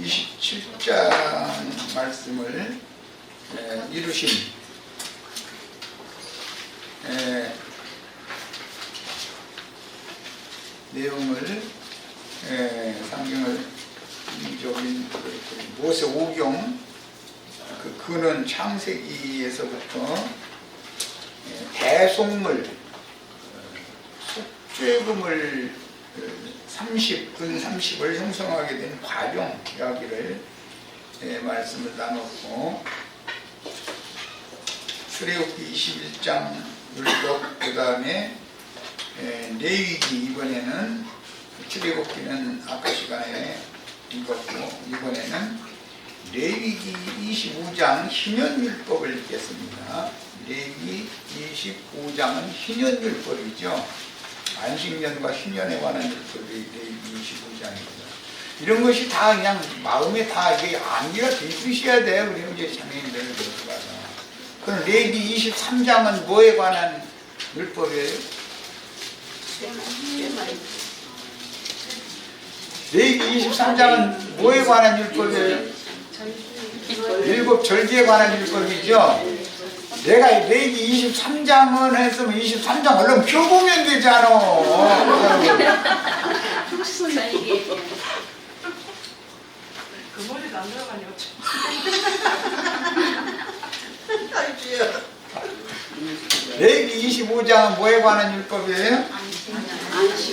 27장 말씀을 이루신 내용을 성경을 모세 오경 그는 창세기에서부터 대속물 속죄금을 30분 30을 형성하게 된 과정 이야기를 말씀을 나눴고, 출애굽기 21장 율법, 그 다음에 레위기, 이번에는 출애굽기는 아까 시간에 읽었고 이번에는 레위기 25장 희년율법을 읽겠습니다. 레위기 25장은 희년율법이죠. 안식년과 희년에 관한 율법이 레위기 25장입니다. 이런 것이 다 그냥 마음에 다 이게 암기가 돼 있으셔야 돼요. 우리 형제 자매님들 가서. 그럼 레위기 23장은 뭐에 관한 율법이에요? 레위기 23장은 뭐에 관한 율법이에요? 일곱 절기에 관한 율법이죠. 내가 레위기 23장은 했으면 23장 얼른 펴보면 되잖아. 그 머리도 안 들어가냐. 레위기 25장은 뭐에 관한 율법이에요?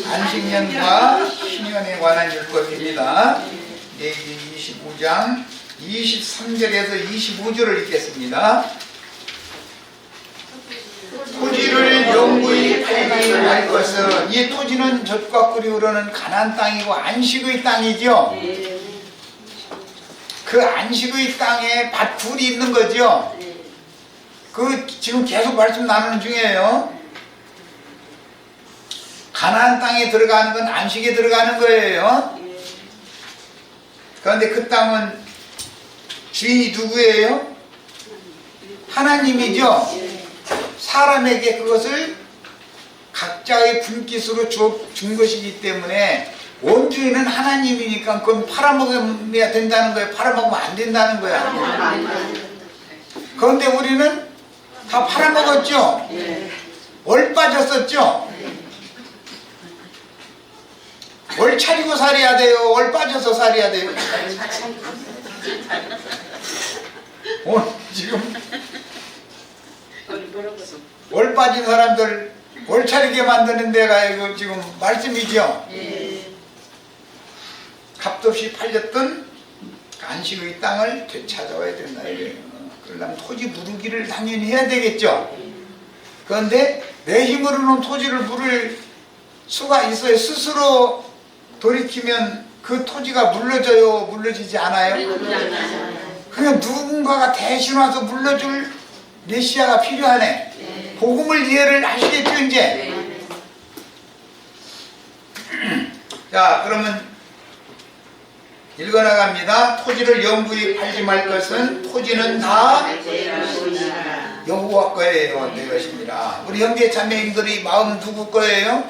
안식년과 희년에 관한 율법입니다. 레위기 25장 23절에서 25절을 읽겠습니다. 토지를 영구히 팔지 말 것은, 이 토지는 젖과 꿀이 흐르는 가나안 땅이고 안식의 땅이죠. 그 안식의 땅에 밭굴이 있는 거죠. 그 지금 계속 말씀 나누는 중이에요. 가나안 땅에 들어가는 건 안식에 들어가는 거예요. 그런데 그 땅은 주인이 누구예요? 하나님이죠. 사람에게 그것을 각자의 분깃으로 준 것이기 때문에 원주인은 하나님이니까 그건 팔아먹어야 된다는 거예요? 팔아먹으면 안 된다는 거야? 그런데 우리는 다 팔아먹었죠? 월 빠졌었죠? 월 차리고 살아야 돼요? 월 빠져서 살아야 돼요? 지금 월 빠진 사람들 월 차리게 만드는 데가 이거 지금 말씀이죠? 값없이 팔렸던 안식의 땅을 되찾아와야 된다 이거예요. 그러려면 토지 무르기를 당연히 해야 되겠죠? 그런데 내 힘으로는 토지를 물을 수가 있어요. 스스로 돌이키면 그 토지가 물러져요? 물러지지 않아요? 그냥 누군가가 대신 와서 물러줄 메시아가 필요하네. 복음을 이해를 하시겠죠 이제? 자, 그러면 읽어나갑니다. 토지를 영구히 팔지 말 것은 토지는 다 여호와 거예요. 내 것입니다. 우리 형제 자매님들이 마음 누구 거예요?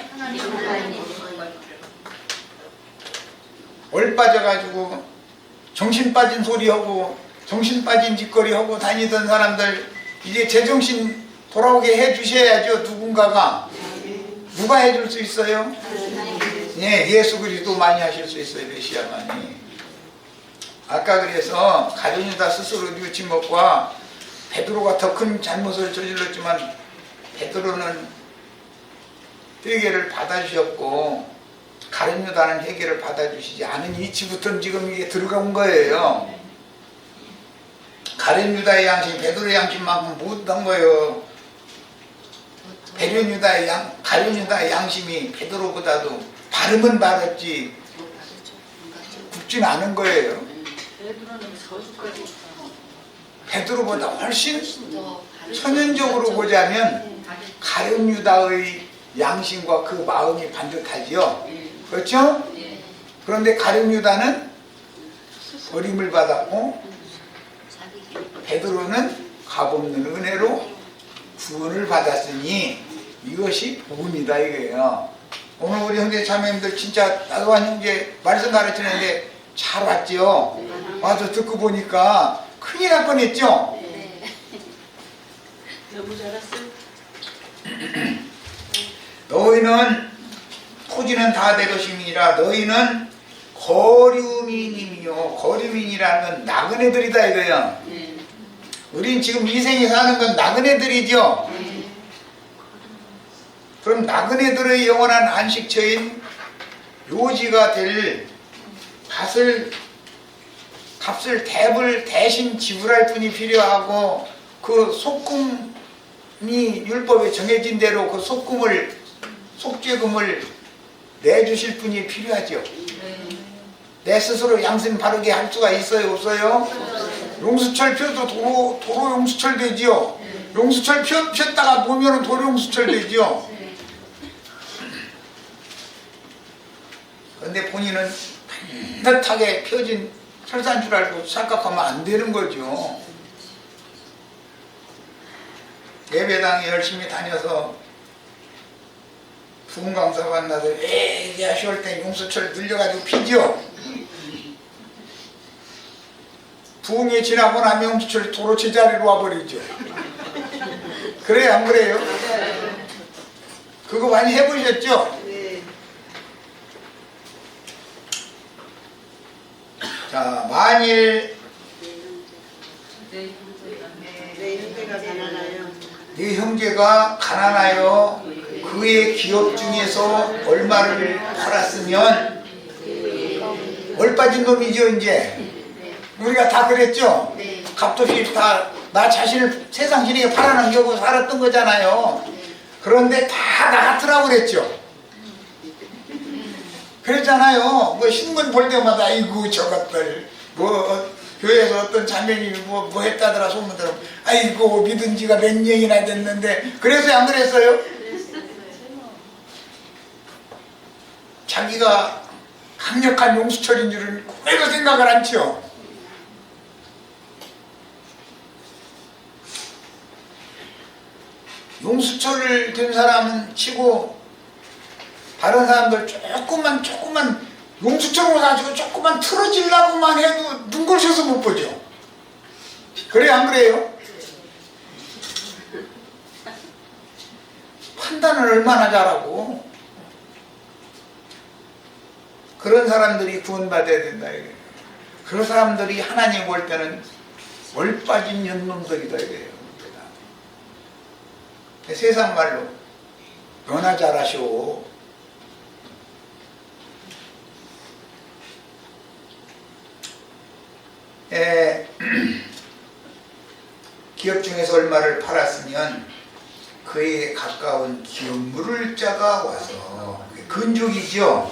월 빠져가지고 정신 빠진 소리하고 정신 빠진 짓거리 하고 다니던 사람들 이제 제정신 돌아오게 해주셔야죠. 누군가가. 누가 해줄 수 있어요? 예, 예수 그리스도 많이 하실 수 있어요. 메시아만이. 아까 그래서 가룟유다 스스로 뉘우친 것과 베드로가 더 큰 잘못을 저질렀지만 베드로는 회개를 받아주셨고 가룟유다는 회개를 받아주시지 않은 이치부터는 지금 이게 들어간 거예요. 가룟유다의 양심, 베드로의 양심만큼 못한 거예요. 가룟유다의 양심이 베드로보다도 바르면 바랐지 굽진 않은 거예요. 베드로보다 훨씬 천연적으로 보자면 가룟유다의 양심과 그 마음이 반듯하지요. 그렇죠? 그런데 가룟유다는 버림을 받았고 베드로는 값없는 은혜로 구원을 받았으니 이것이 복음이다 이거예요. 오늘 우리 형제 자매님들 진짜 나도한 형제 말씀 가르치는데 잘 왔죠. 와서 듣고 보니까 큰일 날 뻔했죠. 네. 너무 잘했어요. 너희는 토지는 다 내 것임이니라. 너희는 거류민이며, 거류민이라는 건 나그네들이다 이거야. 네. 우린 지금 이 생에 사는 건 나그네들이죠. 네. 그럼 나그네들의 영원한 안식처인 묘지가 될 값을 대신 지불할 분이 필요하고, 그 속금이 율법에 정해진 대로 그 속죄금을 내주실 분이 필요하죠. 내 스스로 양심 바르게 할 수가 있어요, 없어요? 용수철 펴도 도로 용수철 되지요. 용수철 폈다가 보면은 도로 용수철 되지요. 그런데 본인은 반듯하게 펴진 철사인 줄 알고 착각하면 안 되는 거죠. 예배당에 열심히 다녀서 부흥 강사 만나서 에이 아쉬울 때 용수철 늘려가지고 피죠. 부흥이 지나고 나면 용수철 도로 제자리로 와버리죠. 그래요, 안 그래요? 그거 많이 해보셨죠? 자, 만일 네 형제가 가난하여 그의 기업 중에서 얼마를 팔았으면 얼 빠진 놈이죠. 이제 우리가 다 그랬죠. 값없이 다 나 자신을 세상 지내게 팔아넘기고 살았던 거잖아요. 그런데 다 나 같으라고 그랬죠. 그랬잖아요. 뭐 신문 볼 때마다 아이고 저것들 뭐 교회에서 어떤 자매님이 뭐 했다더라 소문 들으면 아이고 믿은 지가 몇 년이나 됐는데 그래서 안 그랬어요? 자기가 강력한 용수철인 줄은 꿈에도 생각을 않죠. 용수철을 된 사람은 치고 다른 사람들 조금만 용수철로 가지고 조금만 틀어지려고만 해도 눈 걸쳐서 못 보죠. 그래요, 안 그래요? 판단을 얼마나 잘하고. 그런 사람들이 구원받아야 된다 이거예요. 그런 사람들이 하나님 볼 때는 얼빠진 년놈들이다 이거예요. 세상 말로 너나 잘하시오. 기업 중에서 얼마를 팔았으면 그에 가까운 기업 물을 자가 와서, 근족이죠.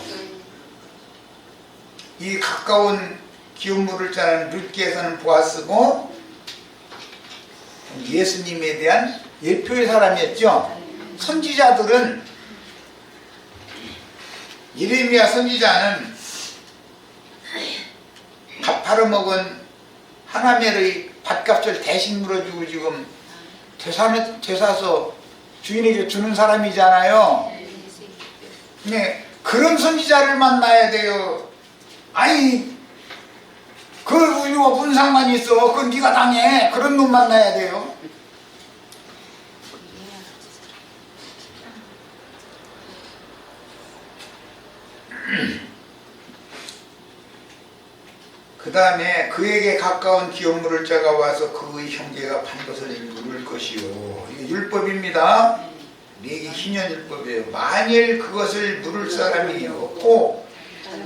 이 가까운 기업 물을 자는 룻기에서는 보아스고 예수님에 대한 예표의 사람이었죠. 선지자들은, 예레미야 선지자는 밥 팔아먹은 하나멜의 밭값을 대신 물어주고 지금 되사서 주인에게 주는 사람이잖아요. 네, 그런 선지자를 만나야 돼요. 아니 그 우유와 무슨 상관이 있어. 그건 네가 당해. 그런 놈 만나야 돼요. 그 다음에 그에게 가까운 기업 물을 자가 와서 그의 형제가 판 것을 물을 것이요. 이게 율법입니다. 이게 희년 율법이에요. 만일 그것을 물을 사람이 없고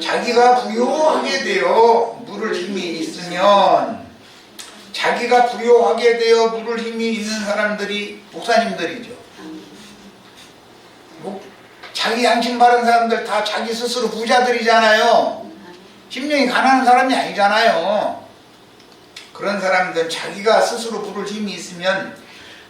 자기가 부요하게 되어 물을 힘이 있으면, 자기가 부요하게 되어 물을 힘이 있는 사람들이 목사님들이죠. 자기 양심 바른 사람들 다 자기 스스로 부자들이잖아요. 심령이 가난한 사람이 아니잖아요. 그런 사람들은 자기가 스스로 부를 힘이 있으면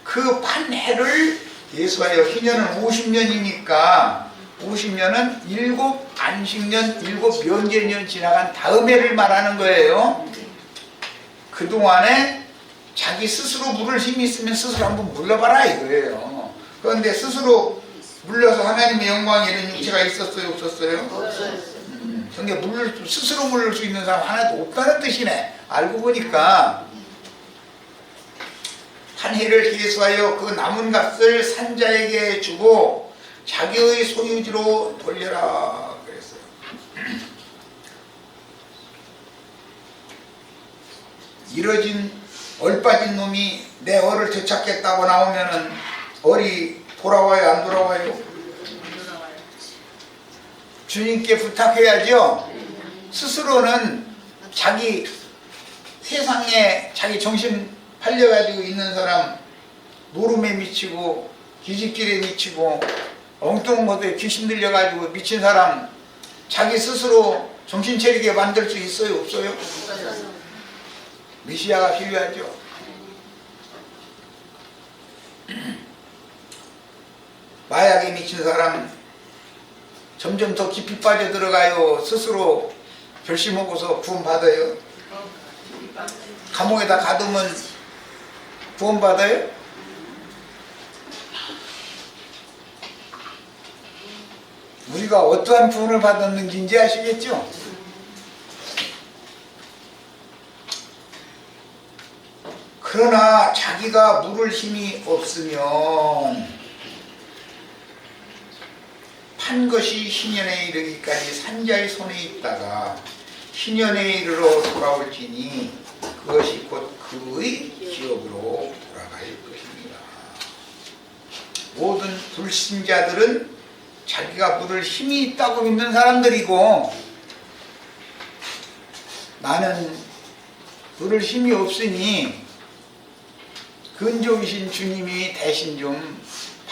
그 판해를 예수하여, 희년은 50년이니까 50년은 7 안식년, 7 면제년 지나간 다음해를 말하는 거예요. 그동안에 자기 스스로 물을 힘이 있으면 스스로 한번 물러봐라 이거예요. 그런데 스스로 물려서 하나님의 영광에 이른 육체가 있었어요, 없었어요? 없어요. 성경에 스스로 물을 수 있는 사람 하나도 없다는 뜻이네. 알고 보니까 판회를 해수하여 그 남은 값을 산자에게 주고 자기의 소유지로 돌려라 그랬어요. 이뤄진 얼빠진 놈이 내 얼을 되찾겠다고 나오면은 얼이 돌아와요 안 돌아와요? 주님께 부탁해야죠. 스스로는 자기 세상에 자기 정신 팔려가지고 있는 사람, 노름에 미치고 기집길에 미치고 엉뚱한 것에 귀신 들려가지고 미친 사람 자기 스스로 정신 차리게 만들 수 있어요? 없어요? 메시아가 필요하죠. 마약에 미친 사람 점점 더 깊이 빠져들어가요. 스스로 결심하고서 구원받아요. 감옥에다 가두면 구원받아요? 우리가 어떠한 구원을 받았는지 이제 아시겠죠? 그러나 자기가 물을 힘이 없으면 판 것이 희년에 이르기까지 산자의 손에 있다가 희년에 이르러 돌아올지니 그것이 곧 그의 기업으로 돌아갈 것입니다. 모든 불신자들은 자기가 물을 힘이 있다고 믿는 사람들이고 나는 물을 힘이 없으니 근종이신 주님이 대신 좀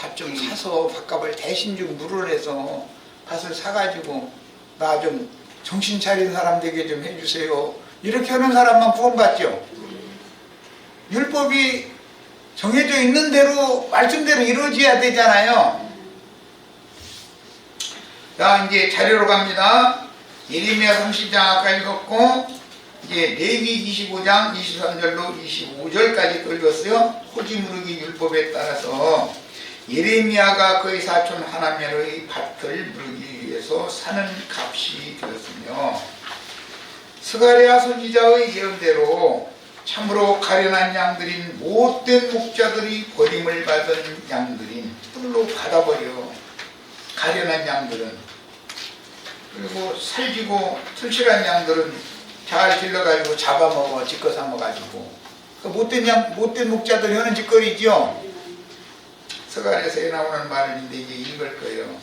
밭 좀 사서 밭값을 대신 좀 물을 해서 밭을 사가지고 나 좀 정신 차린 사람 되게 좀 해주세요. 이렇게 하는 사람만 구원받죠. 율법이 정해져 있는 대로 말씀대로 이루어져야 되잖아요. 자, 이제 자료로 갑니다. 예레미야 30장 아까 읽었고 이제 레위 25장 23절로 25절까지 또 읽었어요. 호지 무르기 율법에 따라서 예레미야가 그의 사촌 하나멜의 밭을 무르기 위해서 사는 값이 되었으며 스가랴 선지자의 예언대로 참으로 가련한 양들인 못된 목자들이 버림을 받은 양들인 뿔로 받아버려. 가련한 양들은. 그리고 살지고 털실한 양들은 잘 길러가지고 잡아먹어 지껏 삼아가지고 그 못된 목자들 하는 짓거리죠. 스가랴서에 나오는 말인데 이제 읽을 거예요.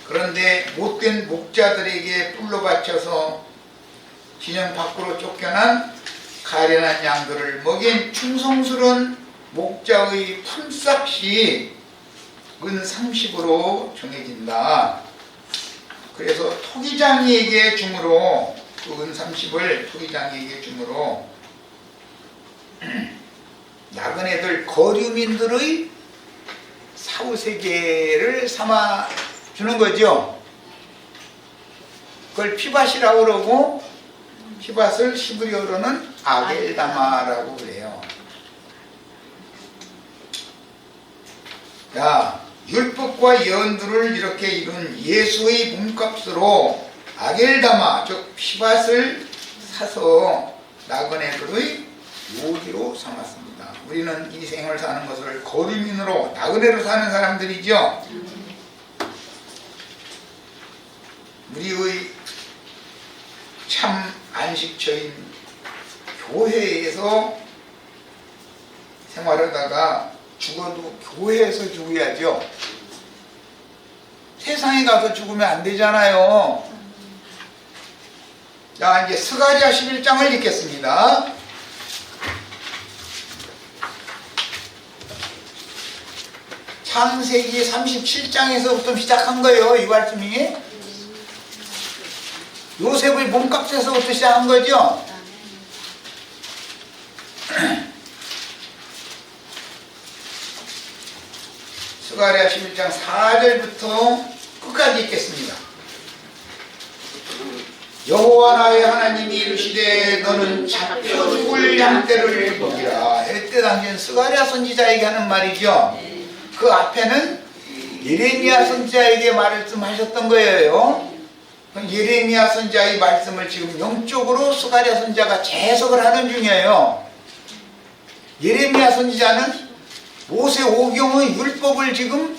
그런데 못된 목자들에게 뿔로 받쳐서 진영 밖으로 쫓겨난 가련한 양들을 먹인 충성스러운 목자의 품삯이 은 30으로 정해진다. 그래서 토기장이에게 주므로 그 은 30을 토기장이에게 주므로 나그네들 거류민들의 사후세계를 삼아 주는 거죠. 그걸 피밭이라고 그러고 피밭을 히브리어로는 아겔다마라고 그래요. 자, 율법과 예언들을 이렇게 이룬 예수의 몸값으로 아겔다마 즉 피밭을 사서 나그네들의 요지로 삼았습니다. 우리는 이 생을 사는 것을 거류민으로 나그네로 사는 사람들이죠. 우리의 참 안식처인 교회에서 생활하다가 죽어도 교회에서 죽어야죠. 세상에 가서 죽으면 안 되잖아요. 자, 이제 스가랴 11장을 읽겠습니다. 창세기 37장에서부터 시작한 거예요. 이 말씀이 요셉의 몸값에서부터 시작한 거죠. 스가랴 11장 4절부터 끝까지 읽겠습니다. 여호와 나의 하나님이 이르시되 너는 잡혀 죽을 양떼를 먹이라. 이때 당시엔 스가랴 선지자에게 하는 말이죠. 그 앞에는 예레미야 선지자에게 말씀하셨던 거예요. 예레미야 선지자의 말씀을 지금 영적으로 스가랴 선지자가 재해석을 하는 중이에요. 예레미야 선지자는 모세 오경의 율법을 지금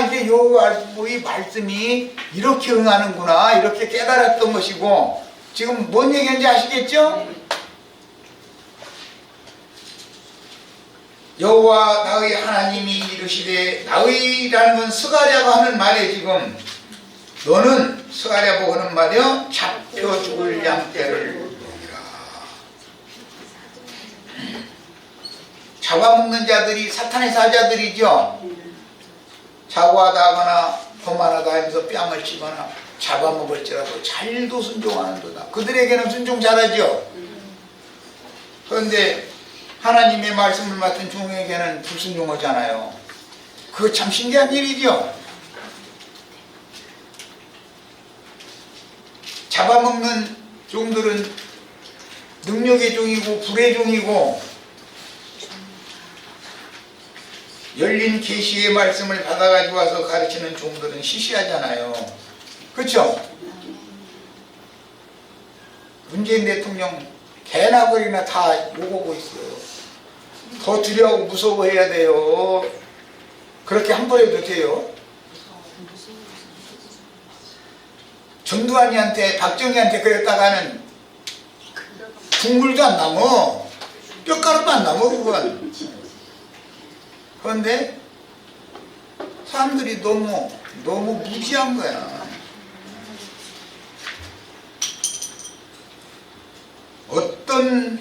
이제 여호와의 말씀이 이렇게 응하는구나 이렇게 깨달았던 것이고, 지금 뭔 얘기인지 아시겠죠? 여호와 나의 하나님이 이르시되, 나의라는 건 스가랴가 하는 말에 지금 너는 스가랴 보고 하는 말이요 잡혀 죽을 양떼를 먹이라. 잡아먹는 자들이 사탄의 사자들이죠. 자고하다 하거나 거만하다 하면서 뺨을 치거나 잡아먹을지라도 잘도 순종하는도다. 그들에게는 순종 잘하죠. 그런데 하나님의 말씀을 맡은 종에게는 불순종하잖아요. 그거 참 신기한 일이죠. 잡아먹는 종들은 능력의 종이고 불의 종이고, 열린 계시의 말씀을 받아가지고 와서 가르치는 종들은 시시하잖아요. 그렇죠? 문재인 대통령 개나 거리나 다 욕하고 있어요. 더 두려워하고 무서워해야 돼요. 그렇게 함부로 해도 돼요? 전두환이한테 박정희한테 그랬다가는 국물도 안 남어, 뼈가루도 안 남어 그건. 그런데 사람들이 너무 무지한 거야. 어떤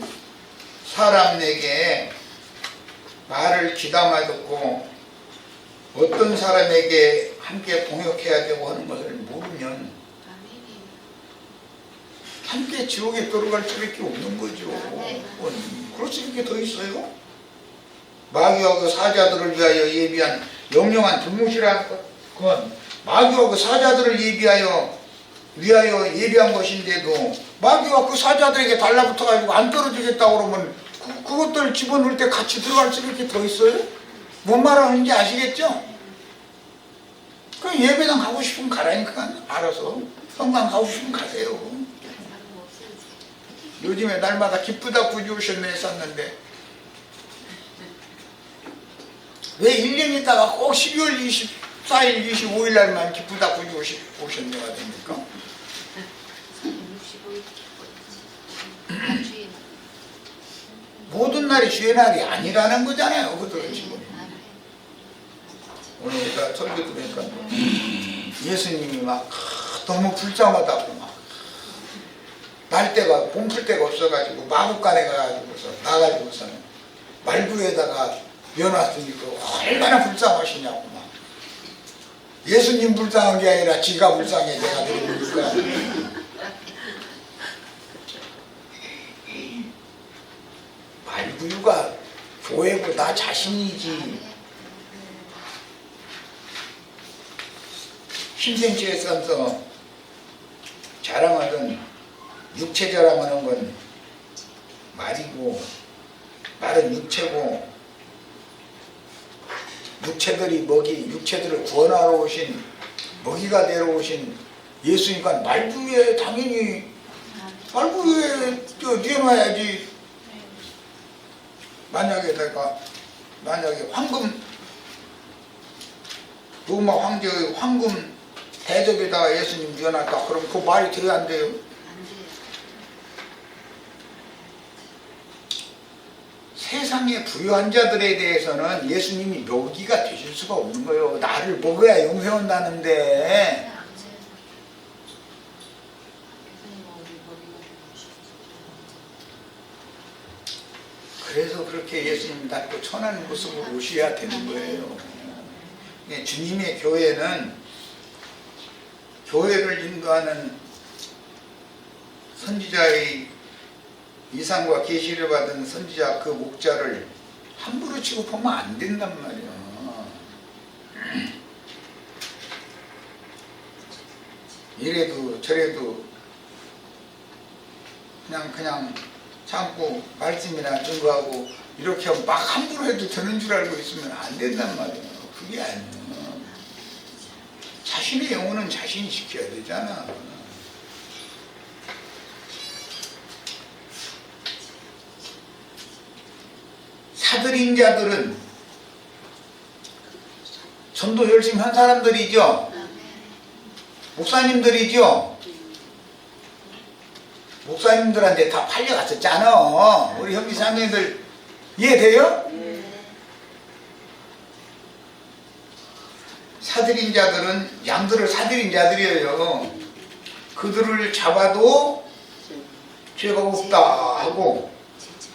사람에게 말을 귀담아 듣고 어떤 사람에게 함께 동역해야 되고 하는 것을 모르면 함께 지옥에 들어갈 수밖에 없는 거죠. 그럴 수밖에 더 있어요? 마귀와 그 사자들을 위하여 예비한 영영한 불못이라는 건 마귀와 그 사자들을 위하여 예비한 것인데도, 마귀와 그 사자들에게 달라붙어가지고 안 떨어지겠다고 그러면 그것들 집어넣을 때 같이 들어갈 수밖에 더 있어요? 뭔 말하는지 아시겠죠? 그럼 예배당 가고 싶으면 가라니까. 알아서 성당 가고 싶으면 가세요. 요즘에 날마다 기쁘다 구주 오셨네 했었는데 왜 1년 있다가 꼭 12월 24일, 25일 날만 기쁘다 구주 오셨네가 됩니까? 모든 날이 주의 날이 아니라는 거잖아요. 그들은 지금. 오늘 우리가 설교 들으니까 예수님이 막 너무 불쌍하다고 막 날때가 봄풀 데가 없어가지고 마국간에 가가지고서 나가지고서는 말구에다가 면왔으니까 얼마나 불쌍하시냐고 막. 예수님 불쌍한 게 아니라 지가 불쌍해 내가 그러니까. 말구유가 교회고 나 자신이지. 신생체에서 자랑하던 육체 자랑하는 건 말이고, 말은 육체고, 육체들을 구원하러 오신, 먹이가 되러 오신 예수니까 말구유에 당연히 말구유에 뛰어놔야지. 만약에 황금, 로마 황제의 황금 대접에다가 예수님 뉘어놨다 그럼 그 말이 돼야 안 돼요? 세상의 부유한 자들에 대해서는 예수님이 먹이가 되실 수가 없는 거예요. 나를 먹어야 영생 온다는데. 그래서 그렇게 예수님 닮고 천한 모습으로 오셔야 되는 거예요. 주님의 교회는 교회를 인도하는 선지자의 이상과 계시를 받은 선지자 그 목자를 함부로 취급하면 안 된단 말이에요. 이래도 저래도 그냥 참고 말씀이나 증거하고 이렇게 하면 막 함부로 해도 되는 줄 알고 있으면 안 된단 말이에요. 그게 아니에요. 자신의 영혼은 자신이 지켜야 되잖아. 사들인 자들은 전도 열심히 한 사람들이죠. 목사님들이죠. 목사님들한테 다 팔려갔었잖아. 우리 형제 자매들 이해돼요? 사들인 자들은 양들을 사들인 자들이에요. 그들을 잡아도 죄가 없다 하고,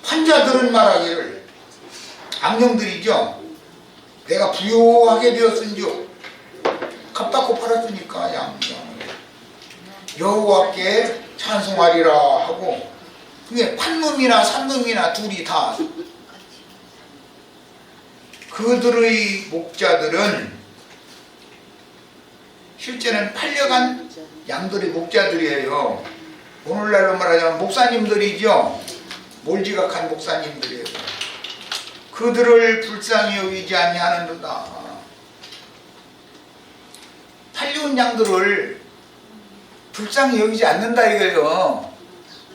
판자들은 말하기를, 악령들이죠. 내가 부요하게 되었은즉 값받고 팔았으니까 양을 여호와께 찬송하리라 하고, 그게 판놈이나 산놈이나 둘이 다 그들의 목자들은 실제는 팔려간 양들의 목자들이에요. 오늘날로 말하자면 목사님들이죠. 몰지각한 목사님들이에요. 그들을 불쌍히 여기지 아니하는도다. 팔려온 양들을 불쌍히 여기지 않는다 이거예요.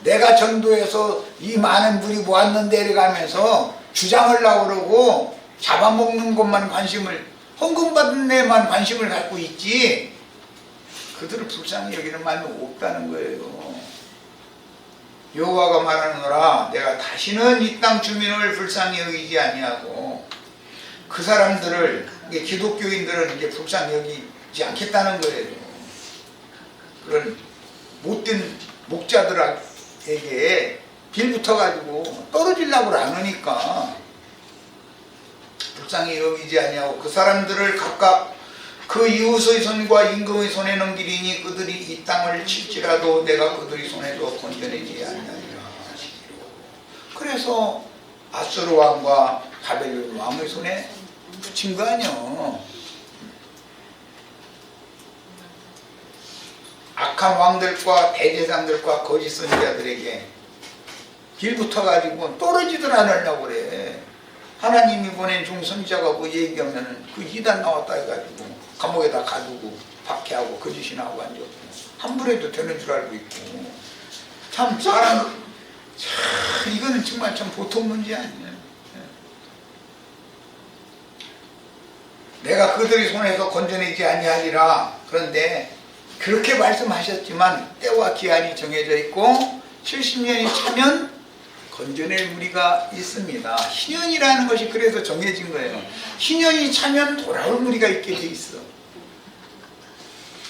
내가 전도해서 이 많은 물이 모았는데 이래가면서 주장하려고 그러고 잡아먹는 것만 관심을, 헌금받는 데만 관심을 갖고 있지 그들을 불쌍히 여기는 마음이 없다는 거예요. 여호와가 말하노라, 내가 다시는 이 땅 주민을 불쌍히 여기지 아니하고, 그 사람들을, 기독교인들은 이제 불쌍히 여기지 않겠다는 거예요. 그런 못된 목자들에게 빌붙어가지고 떨어지려고 안 하니까 불쌍히 여기지 아니하고, 그 사람들을 각각 그 이웃의 손과 임금의 손에 넘기리니 그들이 이 땅을 칠지라도 내가 그들의 손에서 건져내지 아니하리라 하시기로. 그래서 아수르 왕과 바벨론 왕의 손에 붙인 거 아니요. 악한 왕들과 대제사장들과 거짓 선지자들에게 빌붙어가지고 떨어지들 않으려고 그래. 하나님이 보낸 종선지자가 뭐 얘기하면 그 이단 나왔다 해가지고 감옥에다 가두고 박해하고 거짓이나 하고 앉았고 함부로도 되는 줄 알고 있고, 참 사람 참 이거는 정말 참 보통 문제 아니에요. 내가 그들의 손에서 건져내지 아니하리라. 그런데 그렇게 말씀하셨지만 때와 기한이 정해져 있고 70년이 차면 건져낼 무리가 있습니다. 희년이라는 것이 그래서 정해진 거예요. 희년이 차면 돌아올 무리가 있게 돼 있어.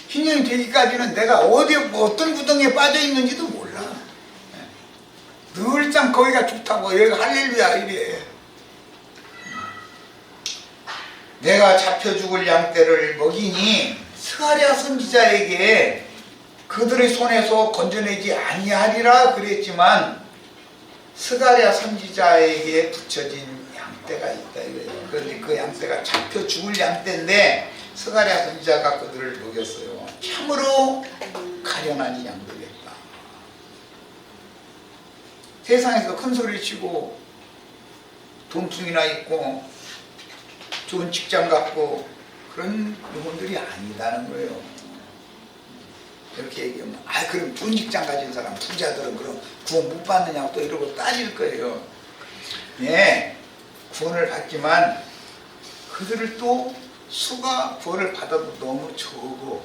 희년이 되기까지는 내가 어디 어떤 구덩이에 빠져 있는지도 몰라. 늘상 거기가 좋다고 여기 할렐루야 이래. 내가 잡혀 죽을 양떼를 먹이니 스가랴 선지자에게 그들의 손에서 건져내지 아니하리라 그랬지만 스가랴 선지자에게 붙여진 양떼가 있다 이거예요. 그런데 그 양떼가 잡혀 죽을 양떼인데 스가랴 선지자가 그들을 먹였어요. 참으로 가련한 양들이었다. 세상에서 큰 소리 치고 돈통이나 있고 좋은 직장 갖고 그런 영혼들이 아니다는 거예요. 이렇게 얘기하면 그럼 좋은 직장 가진 사람 부자들은 그럼 구원 못 받느냐고 또 이러고 따질 거예요. 예, 구원을 받지만 그들을 또 수가 구원을 받아도 너무 적어.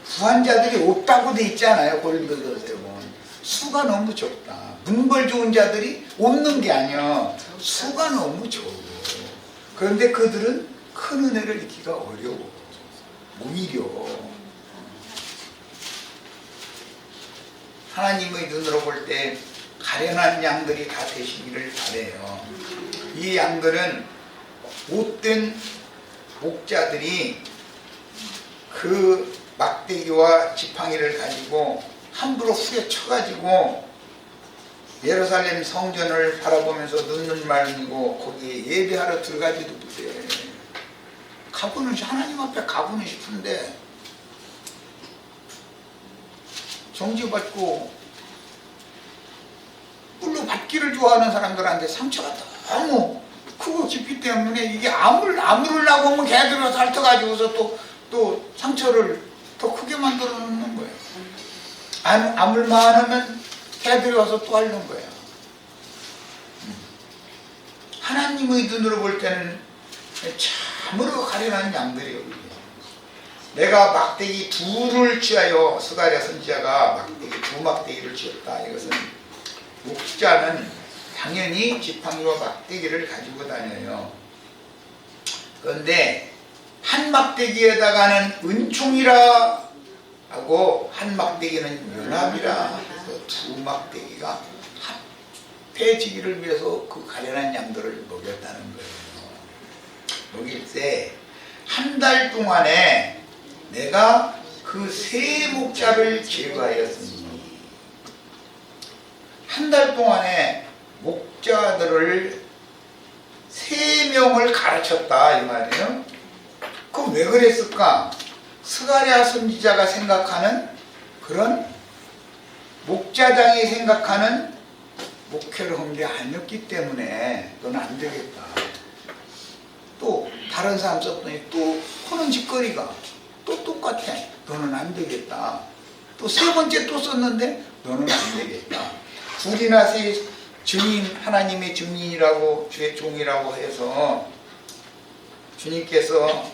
부한자들이 없다고 돼 있잖아요. 고린도전서에 보면 수가 너무 적다. 문벌 좋은 자들이 없는 게 아니야. 수가 너무 적어. 그런데 그들은 큰 은혜를 잊기가 어려워. 오히려 하나님의 눈으로 볼 때 가련한 양들이 다 되시기를 바래요. 이 양들은 못된 목자들이 그 막대기와 지팡이를 가지고 함부로 후려쳐가지고 예루살렘 성전을 바라보면서 눈을 말리고 거기에 예배하러 들어가지도 못해. 가고는 하나님 앞에 가고는 싶은데 정지받고 뿔로 받기를 좋아하는 사람들한테 상처가 너무 크고 깊기 때문에 이게 아무르려고 하면 걔들을 핥아가지고서 또 상처를 더 크게 만들어 놓는 거예요. 아물만 하면 걔들이 와서 또 핥는 거예요. 하나님의 눈으로 볼 때는 참으로 가련한 양들이에요. 내가 막대기 둘을 취하여 스가랴 선지자가 막대기 두 막대기를 취했다. 이것은 목자는 당연히 지팡이와 막대기를 가지고 다녀요. 그런데 한 막대기에다가는 은총이라 하고 한 막대기는 연합이라 해서 두 막대기가 합해지기를 위해서 그 가련한 양들을 먹였다는 거예요. 먹일 때 한 달 동안에 내가 그 세 목자를 제거하였으니, 한 달 동안에 목자들을 3명을 가르쳤다 이 말이에요. 그럼 왜 그랬을까? 스가랴 선지자가 생각하는 그런 목자장이 생각하는 목회를 한 게 아니었기 때문에 너는 안 되겠다. 또 다른 사람 썼더니 또 하는 짓거리가 또 똑같아. 너는 안 되겠다. 또 세 번째 또 썼는데 너는 안 되겠다. 둘이나 세 증인, 하나님의 증인이라고 주의 종이라고 해서 주님께서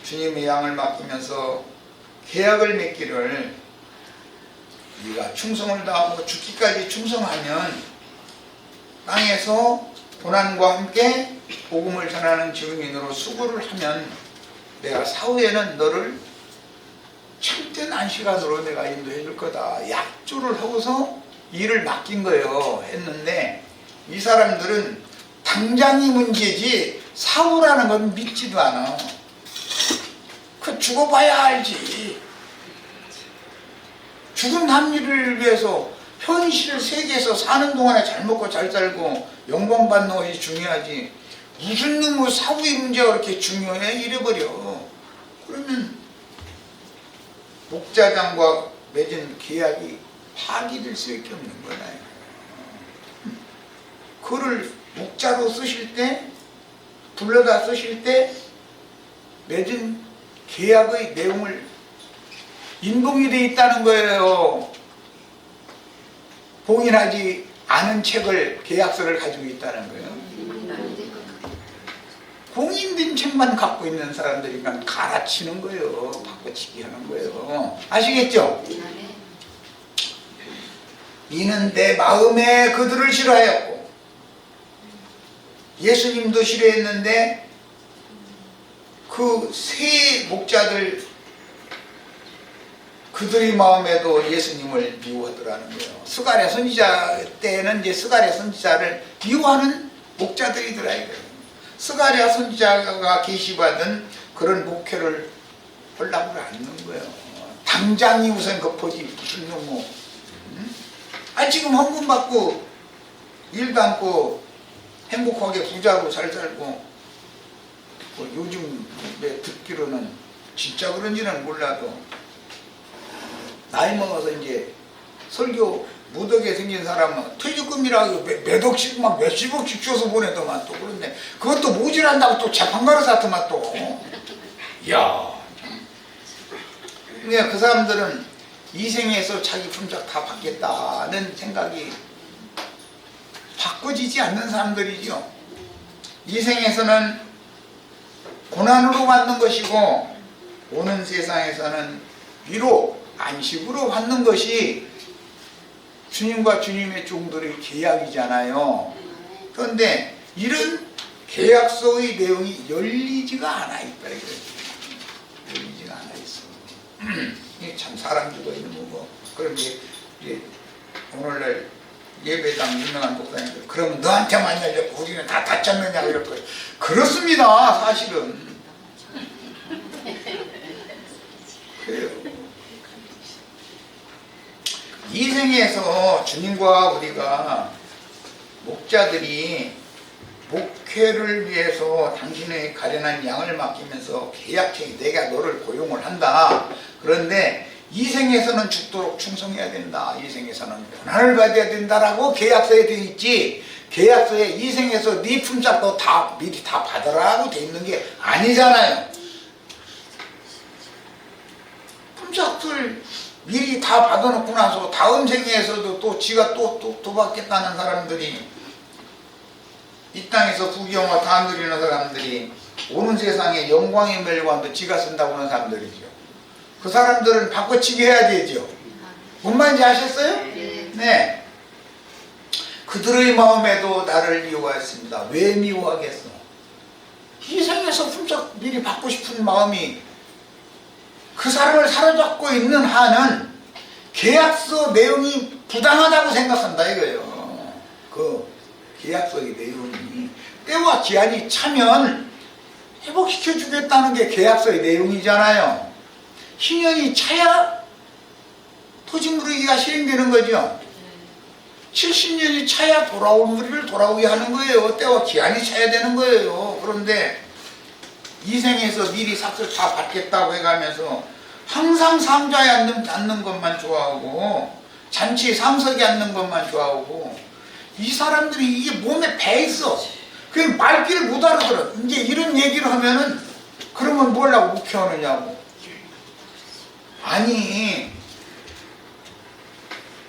주님의 양을 맡기면서 계약을 맺기를, 네가 충성을 다하고 죽기까지 충성하면 땅에서 고난과 함께 복음을 전하는 증인으로 수고를 하면 내가 사후에는 너를 참된 안식안으로 내가 인도해 줄 거다. 약조를 하고서 일을 맡긴 거예요. 했는데 이 사람들은 당장이 문제지 사후라는 건 믿지도 않아. 그 죽어봐야 알지. 죽은 합리를 위해서 현실 세계에서 사는 동안에 잘 먹고 잘 살고 영광 받는 것이 중요하지, 무슨 놈의 사후의 문제가 그렇게 중요해? 이래버려. 그러면 목자장과 맺은 계약이 파기될 수밖에 없는 거잖아요. 그를 목자로 쓰실 때, 불러다 쓰실 때 맺은 계약의 내용을 인봉이 되어 있다는 거예요. 봉인하지 않은 책을, 계약서를 가지고 있다는 거예요. 봉인된 책만 갖고 있는 사람들이면 갈아치는 거예요. 바꿔치기 하는 거예요. 아시겠죠? 이는 내 마음에 그들을 싫어하였고, 예수님도 싫어했는데 그 세 목자들, 그들의 마음에도 예수님을 미워하더라는 거예요. 스가랴 선지자 때는 이제 스가랴 선지자를 미워하는 목자들이더라 이거예요. 스가랴 선지자가 계시받은 그런 목회를 하려고 않는 거예요. 당장이 우선 급하지 무슨 뭐. 지금 헌금 받고 일도 않고 행복하게 부자로 잘 살고, 요즘 듣기로는 진짜 그런지는 몰라도 나이 먹어서 이제 설교 무덕에 생긴 사람은 퇴직금이라고 몇 억씩 막 몇십억씩 줘서 보내더만 또 그런데 그것도 모질한다고 또 재판가로 사더만 또. 이야. 그러니까 그 사람들은 이 생에서 자기 품격 다 받겠다는 생각이 바꿔지지 않는 사람들이죠. 이 생에서는 고난으로 받는 것이고 오는 세상에서는 위로, 안식으로 받는 것이 주님과 주님의 종들의 계약이잖아요. 그런데 이런 계약서의 내용이 열리지가 않아 있다. 열리지가 않아 있어. 이게 참 사람 죽어 있는 거고. 그럼 이제 오늘날 예배당 유명한 목사님들, 그럼 너한테만 열렸고 우리는 다 다쳤느냐 이럴 거예요. 그렇습니다. 사실은. 그래요. 이 생에서 주님과 우리가 목자들이 목회를 위해서 당신의 가련한 양을 맡기면서 계약책이 내가 너를 고용을 한다. 그런데 이 생에서는 죽도록 충성해야 된다. 이 생에서는 고난을 받아야 된다라고 계약서에 되어 있지, 계약서에 이 생에서 네 품삯 너 다 미리 다 받으라고 되어 있는 게 아니잖아요. 품삯을 미리 다 받아놓고 나서 다음 생에서도 또 지가 또 받겠다는 사람들이 이 땅에서 부귀영화 다 누리는 사람들이 오는 세상에 영광의 멸관도 지가 쓴다고 하는 사람들이죠. 그 사람들은 바꿔치기 해야 되죠. 뭔 말인지 아셨어요? 네. 그들의 마음에도 나를 미워했습니다. 왜 미워하겠어? 이 생에서 훌쩍 미리 받고 싶은 마음이 그 사람을 사로잡고 있는 한은 계약서 내용이 부당하다고 생각한다 이거예요. 그 계약서의 내용이 때와 기한이 차면 회복시켜 주겠다는 게 계약서의 내용이잖아요. 희년이 차야 토지무르기가 실행되는 거죠. 70년이 차야 돌아온 우리를 돌아오게 하는 거예요. 때와 기한이 차야 되는 거예요. 그런데 이 생에서 미리 삭을 다 받겠다고 해가면서 항상 상자에 앉는 것만 좋아하고 잔치에 상석에 앉는 것만 좋아하고 이 사람들이 이게 몸에 배 있어. 그냥 말귀를 못 알아들어. 이제 이런 얘기를 하면은 그러면 뭘 하고 묵혀하느냐고. 아니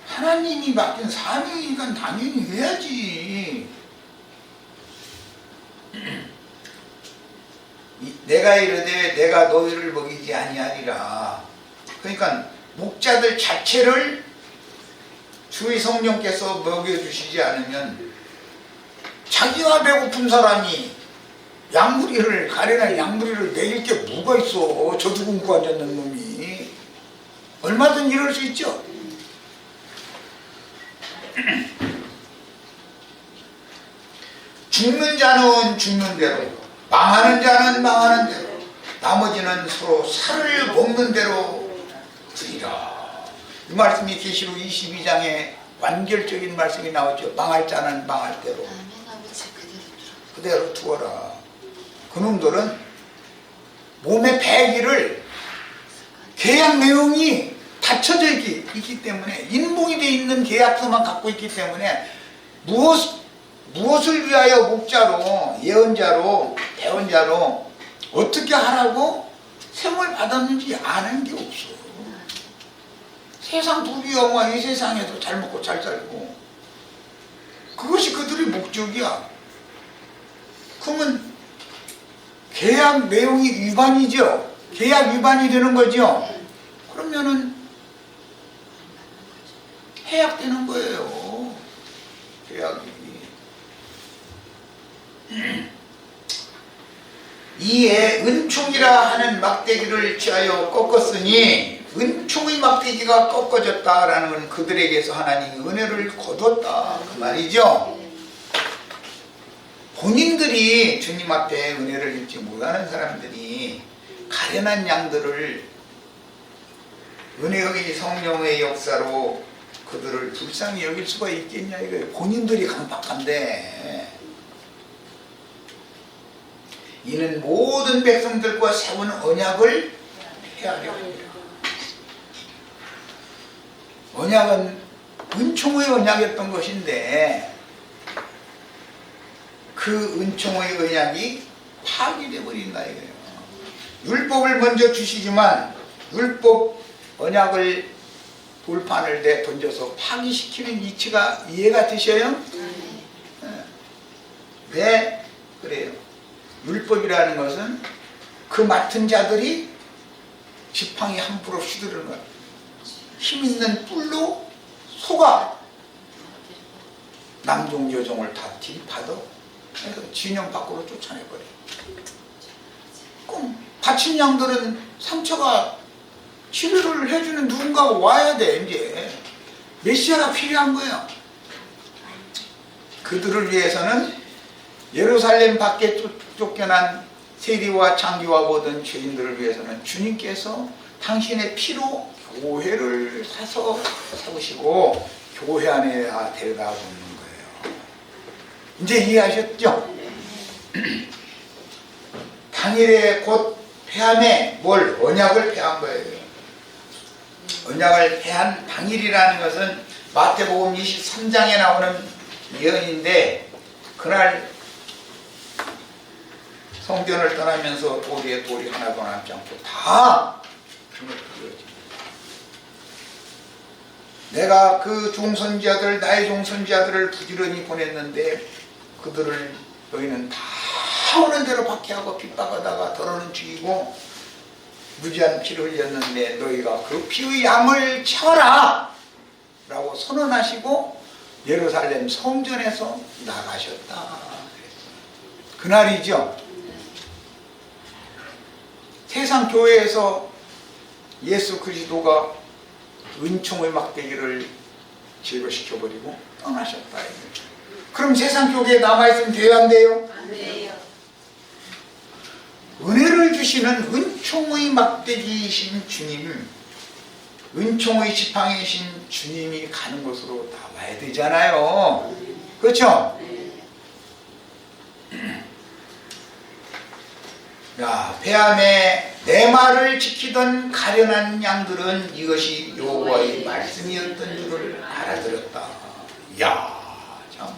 하나님이 맡긴 사명이니까 당연히 해야지. 내가 이르되 내가 너희를 먹이지 아니하리라. 그러니까 목자들 자체를 주의 성령께서 먹여주시지 않으면 자기가 배고픈 사람이 양무리를 가련한 양무리를 먹일 게 뭐가 있어. 저 죽은 구 앉았는 놈이. 얼마든 이럴 수 있죠. 죽는 자는 죽는 대로, 망하는 자는 망하는 대로, 나머지는 서로 살을 먹는 대로 드리라. 이 말씀이 계시록 22장에 완결적인 말씀이 나오죠. 망할 자는 망할 대로 그대로 두어라. 그놈들은 몸의 배기를 계약 내용이 닫혀져 있기 때문에 인봉이 되어 있는 계약서만 갖고 있기 때문에 무엇을 위하여 목자로 예언자로 대언자로 어떻게 하라고 세움을 받았는지 아는 게 없어. 세상 부귀영화 이 세상에도 잘 먹고 잘 살고 그것이 그들의 목적이야. 그러면 계약 내용이 위반이죠. 계약 위반이 되는 거죠. 그러면은 해약되는 거예요. 계약이. 이에 은총이라 하는 막대기를 취하여 꺾었으니 은총의 막대기가 꺾어졌다라는 건 그들에게서 하나님이 은혜를 거뒀다 그 말이죠. 본인들이 주님 앞에 은혜를 입지 못하는 사람들이 가련한 양들을 은혜의 성령의 역사로 그들을 불쌍히 여길 수가 있겠냐 이거예요. 본인들이 강박한데. 이는 모든 백성들과 세운 언약을 헤아려 합니다. 언약은 은총의 언약이었던 것인데 그 은총의 언약이 파기돼 버린다 이거예요. 율법을 먼저 주시지만 율법 언약을 돌판을 내 던져서 파기시키는 이치가 이해가 되셔요? 왜 그래요? 율법이라는 것은 그 맡은 자들이 지팡이 함부로 휘두르는 거야. 힘 있는 뿔로 속아 남종 여종을 다 딜파도 그래서 진영 밖으로 쫓아내버려. 그럼 다친 양들은 상처가 치료를 해주는 누군가가 와야 돼. 이제 메시아가 필요한 거예요. 그들을 위해서는 예루살렘 밖에 쫓겨난 세리와 장기와 모든 죄인들을 위해서는 주님께서 당신의 피로 교회를 사서 세우시고 교회 안에 데려다 놓는 거예요. 이제 이해하셨죠? 당일에 곧 폐함에 뭘 언약을 폐한 거예요. 언약을 폐한 당일이라는 것은 마태복음 23장에 나오는 예언인데 그날 성전을 떠나면서 돌에 돌이 하나도 남지 않고 다 무너뜨려집니다. 내가 그 종선지자들 나의 종선지자들을 부지런히 보냈는데 그들을 너희는 다 오는 대로 박해하고 핍박하다가 더러는 죽이고 무지한 피를 흘렸는데 너희가 그 피의 양을 채워라 라고 선언하시고 예루살렘 성전에서 나가셨다. 그날이죠. 세상 교회에서 예수 그리스도가 은총의 막대기를 제거시켜버리고 떠나셨다. 그럼 세상 교회에 남아있으면 돼요, 안 돼요? 안 돼요. 은혜를 주시는 은총의 막대기이신 주님, 은총의 지팡이이신 주님이 가는 곳으로 나와야 되잖아요. 그렇죠? 야, 폐암에 내 말을 지키던 가련한 양들은 이것이 여호와의 말씀이었던 줄을 알아들었다. 야, 참,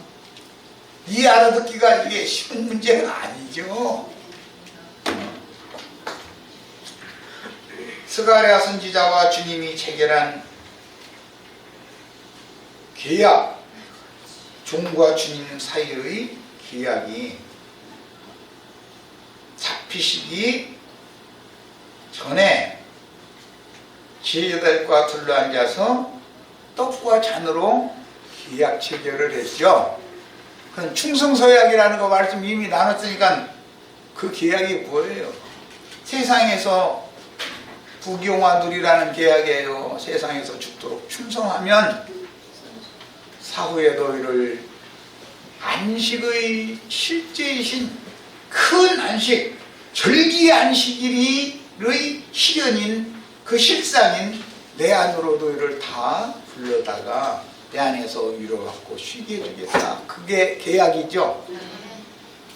이 알아듣기가 이게 쉬운 문제가 아니죠. 스가랴 선지자와 주님이 체결한 계약, 종과 주님 사이의 계약이 잡히시기 전에 제자들과 둘러앉아서 떡과 잔으로 계약 체결을 했죠. 그건 충성서약이라는 거 말씀 이미 나눴으니까 그 계약이 뭐예요? 세상에서 부귀영화 누리라는 계약이에요. 세상에서 죽도록 충성하면 사후에 너희를 안식의 실제이신 큰 안식, 절기 안식일의 실현인 그 실상인 내 안으로 너희를 다 불러다가 내 안에서 위로받고 쉬게 해주겠다. 그게 계약이죠.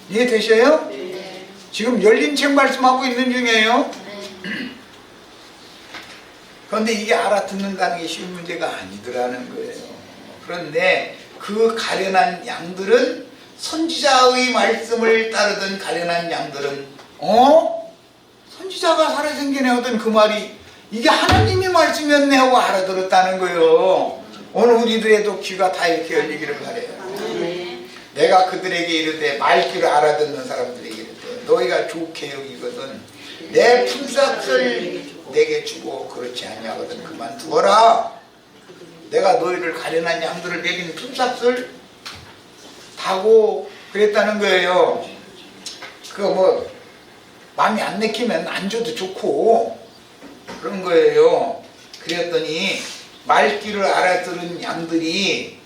이해되셔요? 네. 지금 열린 책 말씀하고 있는 중이에요. 그런데 이게 알아듣는다는 게 쉬운 문제가 아니더라는 거예요. 그런데 그 가련한 양들은 선지자의 말씀을 따르던 가련한 양들은 선지자가 살아생전에 하던 그 말이 이게 하나님의 말씀이었네 하고 알아들었다는 거예요. 오늘 우리들에도 귀가 다 이렇게 열리기를 바래요. 네. 내가 그들에게 이르되 말귀를 알아듣는 사람들에게 이르되 너희가 좋게 여기거든 내 품삯을 내게 주고 그렇지 아니하거든 그만두어라. 내가 너희를 가련한 양들을 먹인 품삯을 다고 그랬다는 거예요. 그거 뭐 마음이 안 내키면 안 줘도 좋고 그런 거예요. 그랬더니 말귀를 알아들은 양들이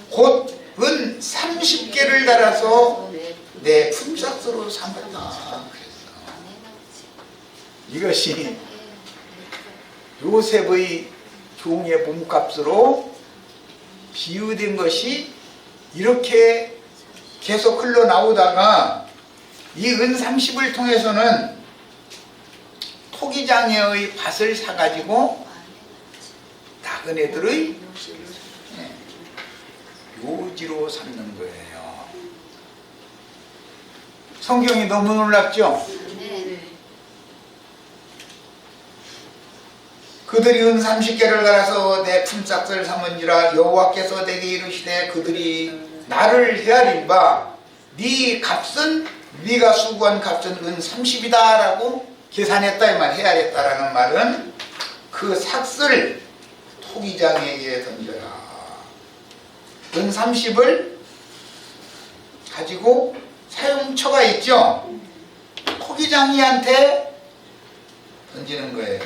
곧 은 30개를 달아서 내 품삯으로 삼았다. 그랬어. 이것이 요셉의 종의 몸값으로 비유된 것이 이렇게 계속 흘러나오다가 이 은 30을 통해서는 토기장의 밭을 사가지고 나그네들의 묘지로 삼는 거예요. 성경이 너무 놀랍죠? 네. 그들이 은 30개를 달아서 내 품삯을 삼은지라 여호와께서 내게 이르시되 그들이 나를 헤아린 바 네 값은 네가 수고한 값은 은 30이다 라고 계산했다 이 말, 헤아렸다라는 말은 그 삭슬 토기장에게 던져라. 은 30을 가지고 사용처가 있죠. 토기장이한테 던지는 거예요.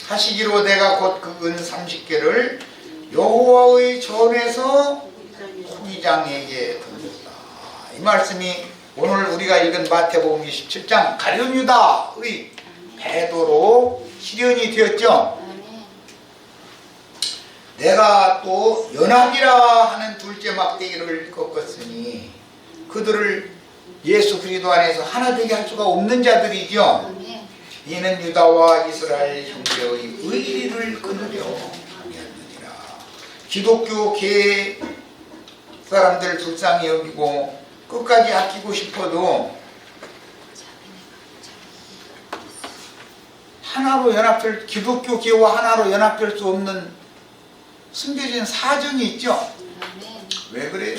하시기로 내가 곧 그 은 30개를 여호와의 전에서 토기장에게 던졌다. 이 말씀이 오늘 우리가 읽은 마태복음 27장 가룟 유다의 배도로 실현이 되었죠. 내가 또 연합이라 하는 둘째 막대기를 꺾었으니 그들을 예수 그리스도 안에서 하나 되게 할 수가 없는 자들이죠. 이는 유다와 이스라엘 형제의 의리를 끊으려 함이었느니라. 기독교 계 사람들 불쌍히 여기고 끝까지 아끼고 싶어도 하나로 연합될, 기독교 계와 하나로 연합될 수 없는 숨겨진 사정이 있죠. 왜 그래요?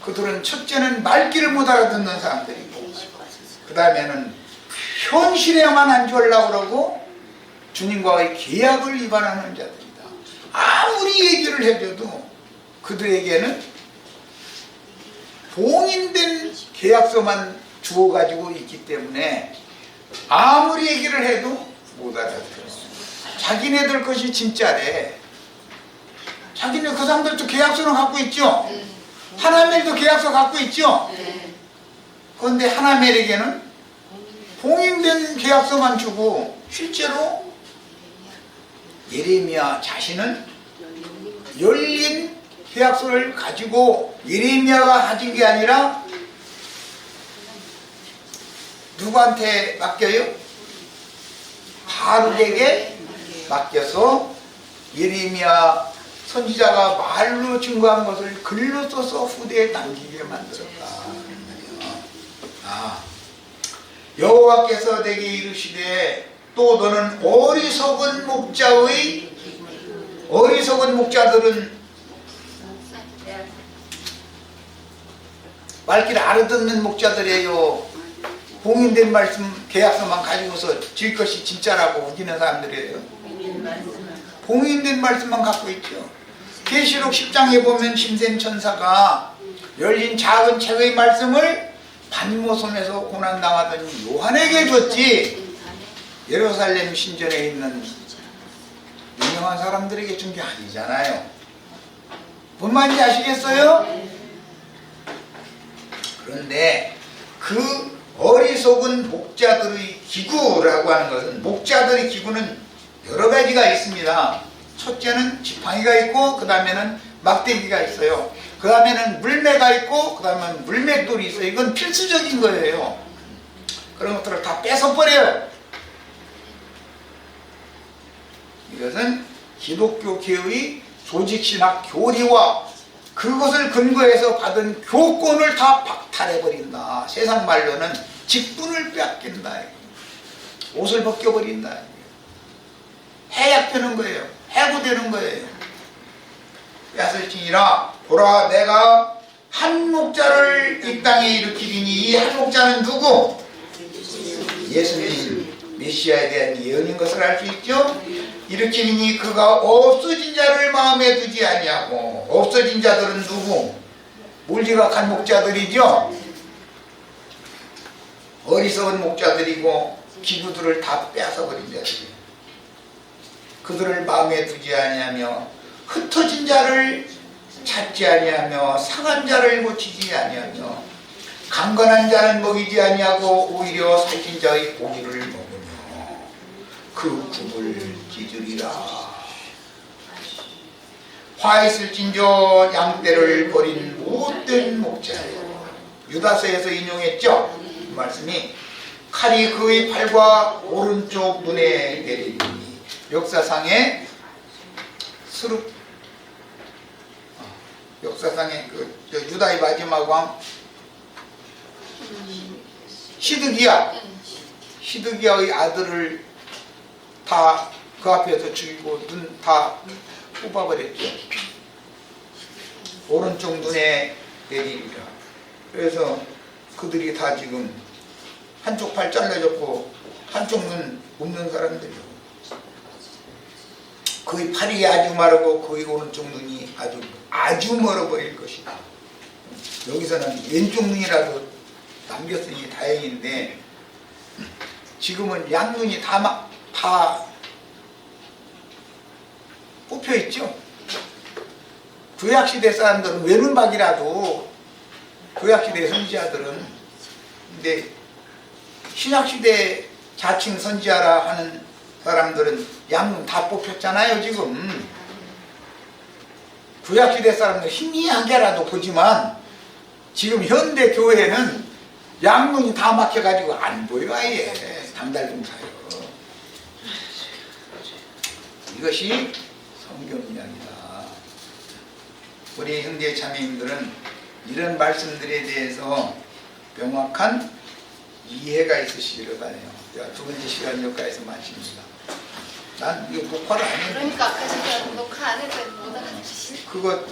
그들은 첫째는 말귀를 못 알아듣는 사람들이고, 그 다음에는 현실에만 안주하려고 그러고 주님과의 계약을 위반하는 자들이다. 아무리 얘기를 해줘도 그들에게는 봉인된 계약서만 주어가지고 있기 때문에 아무리 얘기를 해도 못 알아들어. 자기네들 것이 진짜래. 자기네 그 사람들도 계약서는 갖고 있죠. 하나멜도 계약서 갖고 있죠. 그런데 하나멜에게는 봉인된 계약서만 주고 실제로 예레미야 자신은 열린 계약서를 가지고 예레미야가 가진 게 아니라 누구한테 맡겨요? 바룩에게 맡겨서 예레미야 선지자가 말로 증거한 것을 글로 써서 후대에 남기게 만들었다. 여호와께서 내게 이르시되 또 너는 어리석은 목자들은 말귀를 알아듣는 목자들이에요. 봉인된 말씀 계약서만 가지고서 질 것이 진짜라고 우기는 사람들이에요. 봉인된 말씀만 갖고 있죠. 계시록 10장에 보면 심센 천사가 열린 작은 책의 말씀을 반모섬에서 고난당하던 요한에게 줬지 예루살렘 신전에 있는 유명한 사람들에게 준 게 아니잖아요. 뭔 말인지 아시겠어요? 그런데 그 어리석은 목자들의 기구라고 하는 것은, 목자들의 기구는 여러 가지가 있습니다. 첫째는 지팡이가 있고, 그 다음에는 막대기가 있어요. 그 다음에는 물매가 있고, 그 다음에는 물맷돌이 있어요. 이건 필수적인 거예요. 그런 것들을 다 뺏어버려요. 이것은 기독교계의 조직신학 교리와 그것을 근거해서 받은 교권을 다 박탈해버린다. 세상 말로는 직분을 빼앗긴다. 옷을 벗겨버린다. 해약되는 거예요. 해고되는 거예요. 야설지니라 보라 내가 한 목자를 이 땅에 일으키리니 이 한 목자는 누구? 예수님 메시아에 대한 예언인 것을 알 수 있죠. 일으키니 그가 없어진 자를 마음에 두지 아니하고, 없어진 자들은 누구? 몰지각한 목자들이죠. 어리석은 목자들이고 기구들을 다 빼앗아버린 자들이에요. 그들을 마음에 두지 아니하며 흩어진 자를 찾지 아니하며 상한 자를 고치지 아니하며 강건한 자는 먹이지 아니하고 오히려 살찐 자의 고기를 먹으며 그 굽을 찢으리라. 화 있을진저 양떼를 버린 못된 목자예요. 유다서에서 인용했죠. 그 말씀이 칼이 그의 팔과 오른쪽 눈에 내리니, 역사상의 역사상의 유다의 마지막 왕 시드기야의 아들을 다 그 앞에서 죽이고 눈 다 뽑아버렸죠. 오른쪽 눈에 내리리라. 그래서 그들이 다 지금 한쪽 팔 잘라졌고 한쪽 눈 없는 사람들이요. 그의 팔이 아주 마르고 그의 오른쪽 눈이 아주 멀어버릴 것이다. 여기서는 왼쪽 눈이라도 남겼으니 다행인데 지금은 양눈이 다 뽑혀있죠. 구약시대 사람들은 외눈박이라도, 구약시대 선지자들은, 근데 신약시대 자칭 선지자라 하는 사람들은 양눈 다 뽑혔잖아요. 지금 구약시대 사람들 희미하게라도 보지만 지금 현대 교회는 양눈이 다 막혀가지고 안 보여. 아예 당달동사요. 이것이 성경 이야기다. 우리 형제 자매님들은 이런 말씀들에 대해서 명확한 이해가 있으시기를 바라요. 두 번째 시간 여기까지서 마칩니다. 난 이거 녹화를 안 했는데. 그러니까 아까 제가 녹화 안 해서 못 알아듣으시네. 그거